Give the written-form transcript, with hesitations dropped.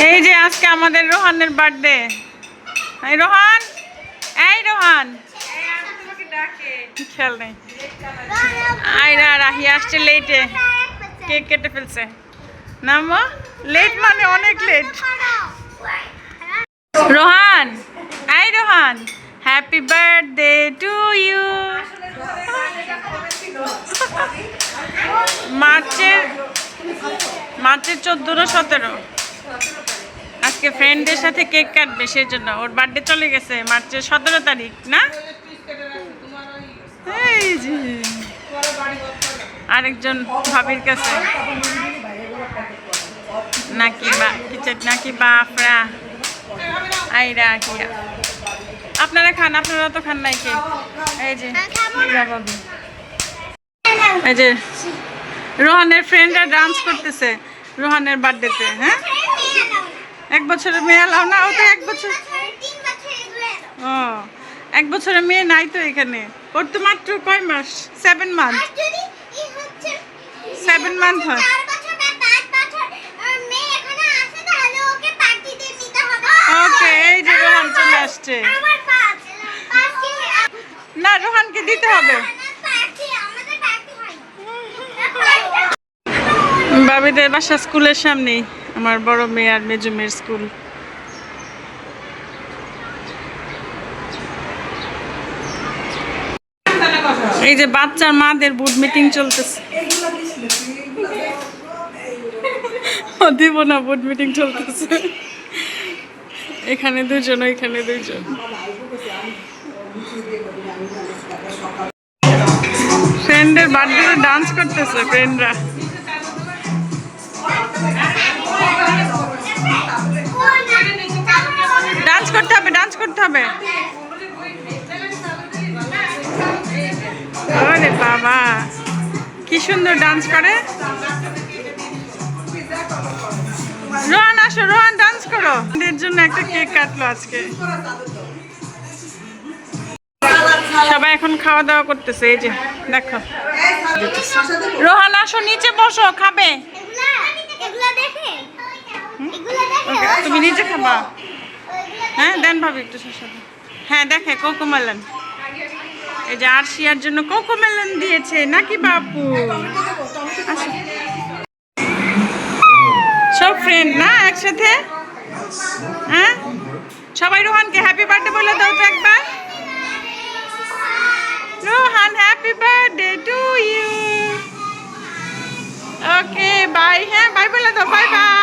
এই যে আজকে আমাদের রোহানের বার্থডে। এই রোহান, এই রোহান, খেয়াল নেই। আইরা রাহি আসছে লেটে, কেক কেটে ফেলছে। নামো লেট মানে অনেক লেট। রোহান, এই Rohan, happy birthday to you. মার্চের 14 না 17 আজকে ফ্রেন্ডদের সাথে কেক কাটবে, সেই জন্য ওর বার্থডে চলে গেছে মার্চের 17 তারিখ না। এই যে আরেকজন ভাবির কাছে নাকি বাফরা আইরা কিয়া। আপনারা খান, আপনারা তো খান নাই কেক। এই যে এই যে রোহানের ফ্রেন্ডরা ডান্স করতেছে রোহানের বার্থডেতে। হ্যাঁ, 1 বছরের মেয়ে এলাও না। ও তো 1 বছর, ও 1 বছরের মেয়ে নাই তো এখানে। ওর তো মাত্র কয় মাস? 7 মান্থ। 7 মান্থ হয়। ওকে, এই যে রোহান চলে আসছে। না, রোহানকে দিতে হবে। বাবিদের বাসা স্কুলের সামনেই আমার বড় মেয়ে আর মেজো মেয়ের স্কুল। এই যে বাচ্চার মাদের বুট মিটিং চলতেছে। দিব না, বুট মিটিং চলতেছে। এখানে দুজন, ওইখানে দুজন। ফ্রেন্ডের বার্থডে ডান্স করতেছে ফ্রেন্ডরা। ডান্স করতে হবে, ডান্স করতে হবে। আরে বাবা, কি সুন্দর ডান্স করে। রোহান আসো, রোহান ডান্স করো। এর জন্য একটা কেক কাটলো আজকে। সবাই এখন খাওয়া দাওয়া করতেছে। এই যে দেখো, রোহান আসো নিচে বসো, খাবে। তুমি নিচে খাবা? হ্যাঁ দেন ভাবি একটু শসা। হ্যাঁ দেখে কোকোমেলন। এই যে আরশিয়ার জন্য কোকোমেলন দিয়েছে নাকি বাপু। সব ফ্রেন্ড না একসাথে। হ্যাঁ, সবাই রোহানকে হ্যাপি বার্থডে বলে দাও তো একবার। Rohan, happy birthday to you. Okay bye. হ্যাঁ বাই বলে দাও, বাই বাই।